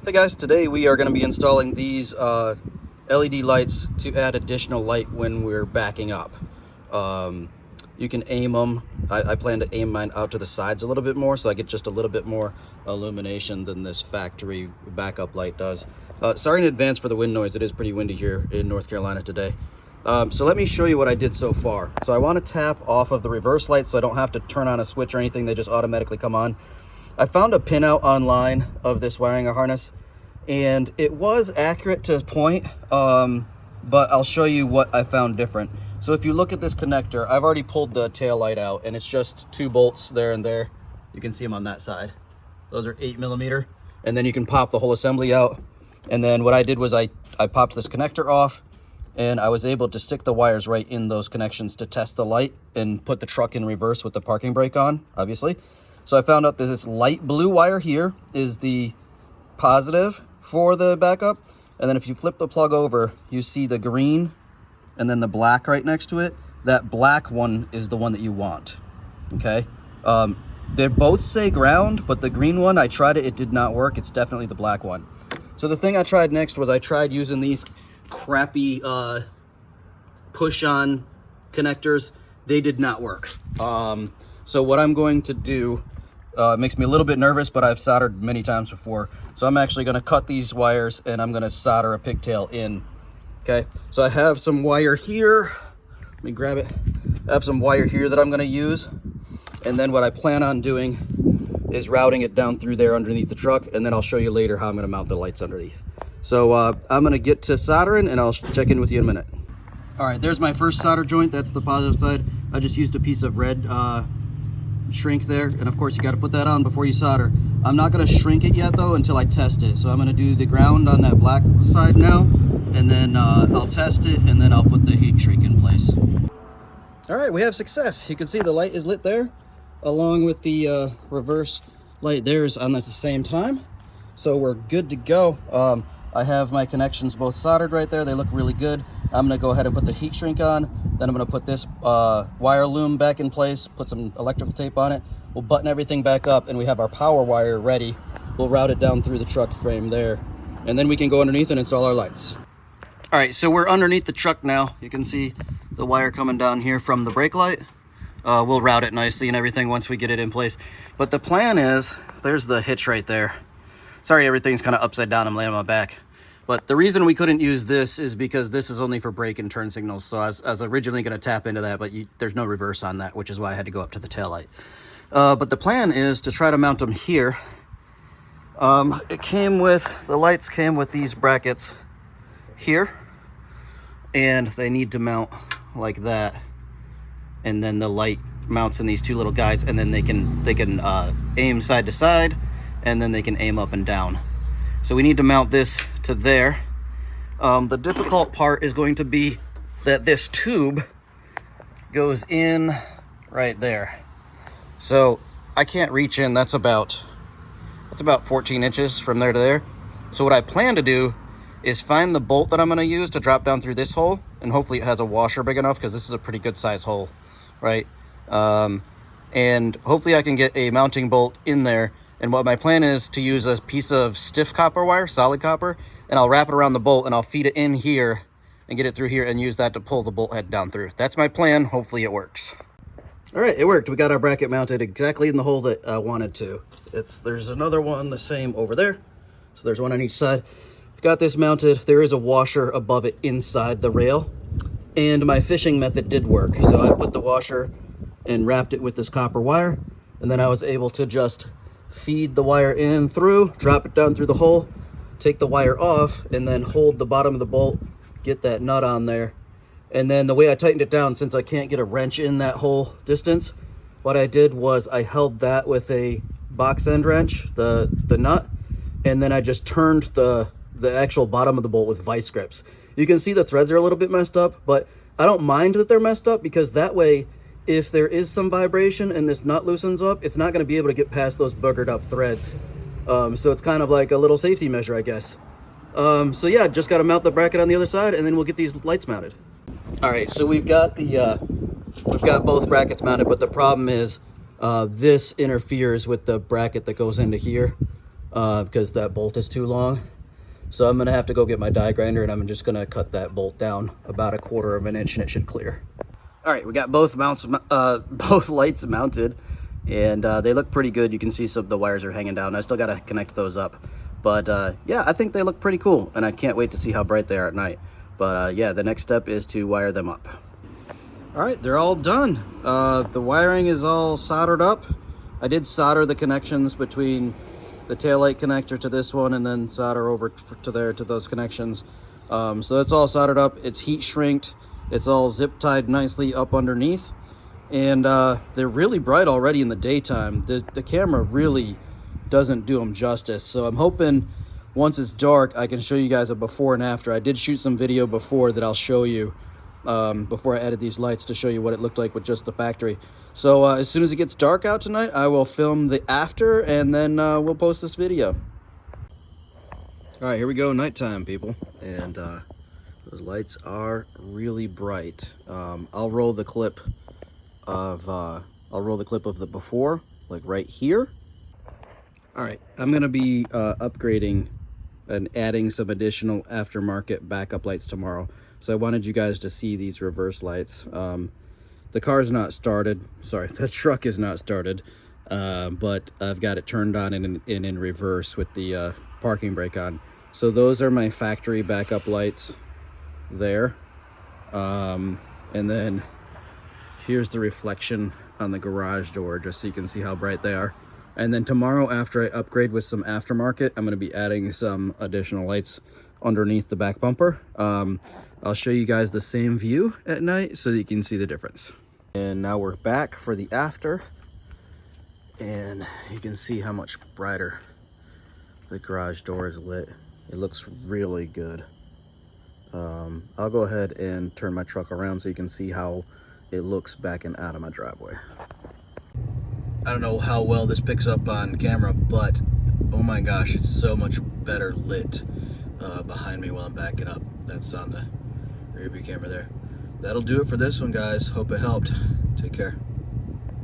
Hey guys, today we are going to be installing these LED lights to add additional light when we're backing up. You can aim them. I plan to aim mine out to the sides a little bit more so I get just a little bit more illumination than this factory backup light does. Sorry in advance for the wind noise. It is pretty windy here in North Carolina today. So let me show you what I did so far. So I want to tap off of the reverse light so I don't have to turn on a switch or anything. They just automatically come on. I found a pinout online of this wiring harness, and it was accurate to a point, but I'll show you what I found different. So if you look at this connector, I've already pulled the tail light out, and it's just 2 bolts there and there. You can see them on that side. Those are 8mm, and then you can pop the whole assembly out. And then what I did was I popped this connector off, and I was able to stick the wires right in those connections to test the light and put the truck in reverse with the parking brake on, obviously. So I found out that this light blue wire here is the positive for the backup, and then if you flip the plug over, you see the green and then the black right next to it. That black one is the one that you want. Okay, they both say ground, but the green one, I tried it, it did not work. It's definitely the black one. So the thing I tried next was I tried using these crappy push-on connectors. They did not work. So what I'm going to do, it makes me a little bit nervous, but I've soldered many times before. So I'm actually going to cut these wires and I'm going to solder a pigtail in. Okay, so I have some wire here. Let me grab it. I have some wire here that I'm going to use. And then what I plan on doing is routing it down through there underneath the truck. And then I'll show you later how I'm going to mount the lights underneath. So I'm going to get to soldering and I'll check in with you in a minute. All right, there's my first solder joint. That's the positive side. I just used a piece of red shrink there, and of course you got to put that on before you solder. I'm not going to shrink it yet though until I test it. So I'm going to do the ground on that black side now, and then I'll test it, and then I'll put the heat shrink in place. All right, we have success. You can see the light is lit there, along with the reverse light there is on at the same time. So we're good to go. I have my connections both soldered right there. They look really good. I'm going to go ahead and put the heat shrink on. Then I'm going to put this wire loom back in place, put some electrical tape on it. We'll button everything back up, and we have our power wire ready. We'll route it down through the truck frame there, and then we can go underneath and install our lights. All right, so we're underneath the truck now. You can see the wire coming down here from the brake light. We'll route it nicely and everything once we get it in place. But the plan is, there's the hitch right there. Sorry, everything's kind of upside down. I'm laying on my back. But the reason we couldn't use this is because this is only for brake and turn signals. So I was originally going to tap into that, but there's no reverse on that, which is why I had to go up to the taillight. But the plan is to try to mount them here. The lights came with these brackets here, and they need to mount like that. And then the light mounts in these 2 little guides, and then they can aim side to side, and then they can aim up and down. So we need to mount this to there. The difficult part is going to be that this tube goes in right there. So I can't reach in. That's about 14 inches from there to there. So what I plan to do is find the bolt that I'm going to use to drop down through this hole, and hopefully it has a washer big enough, because this is a pretty good size hole, right? And hopefully I can get a mounting bolt in there. And what my plan is to use a piece of stiff copper wire, solid copper, and I'll wrap it around the bolt and I'll feed it in here and get it through here and use that to pull the bolt head down through. That's my plan. Hopefully it works. All right, it worked. We got our bracket mounted exactly in the hole that I wanted to. There's another one the same over there. So there's one on each side. Got this mounted. There is a washer above it inside the rail. And my fishing method did work. So I put the washer and wrapped it with this copper wire. And then I was able to just feed the wire in through, drop it down through the hole, take the wire off, and then hold the bottom of the bolt, get that nut on there. And then the way I tightened it down, since I can't get a wrench in that whole distance, what I did was I held that with a box end wrench, the nut, and then I just turned the actual bottom of the bolt with vice grips. You can see the threads are a little bit messed up, but I don't mind that they're messed up, because that way, if there is some vibration and this nut loosens up, it's not going to be able to get past those boogered up threads. So it's kind of like a little safety measure, I guess. So yeah, just got to mount the bracket on the other side, and then we'll get these lights mounted. All right, so we've got both brackets mounted, but the problem is this interferes with the bracket that goes into here. because that bolt is too long. So I'm gonna have to go get my die grinder, and I'm just gonna cut that bolt down about 1/4 of an inch, and it should clear. All right, we got both mounts, both lights mounted, and they look pretty good. You can see some of the wires are hanging down. I still gotta connect those up, but yeah, I think they look pretty cool, and I can't wait to see how bright they are at night. But yeah, the next step is to wire them up. All right, they're all done. The wiring is all soldered up. I did solder the connections between the taillight connector to this one, and then solder over to there to those connections. So it's all soldered up. It's heat shrinked. It's all zip tied nicely up underneath, and they're really bright already in the daytime. The camera really doesn't do them justice. So I'm hoping once it's dark, I can show you guys a before and after. I did shoot some video before that I'll show you before I added these lights to show you what it looked like with just the factory. So as soon as it gets dark out tonight, I will film the after, and then we'll post this video. All right, here we go, nighttime, people, and those lights are really bright. I'll roll the clip of the before, like right here. All right, I'm gonna be upgrading and adding some additional aftermarket backup lights tomorrow. So I wanted you guys to see these reverse lights. The car's not started. Sorry, the truck is not started, but I've got it turned on and in reverse with the parking brake on. So those are my factory backup lights there. And then here's the reflection on the garage door, just so you can see how bright they are. And then tomorrow, after I upgrade with some aftermarket, I'm going to be adding some additional lights underneath the back bumper. I'll show you guys the same view at night so that you can see the difference. And now we're back for the after, and you can see how much brighter the garage door is lit. It looks really good. I'll go ahead and turn my truck around so you can see how it looks backing out of my driveway. I don't know how well this picks up on camera, but oh my gosh, it's so much better lit behind me while I'm backing up. That's on the rear view camera there. That'll do it for this one, guys. Hope it helped. Take care.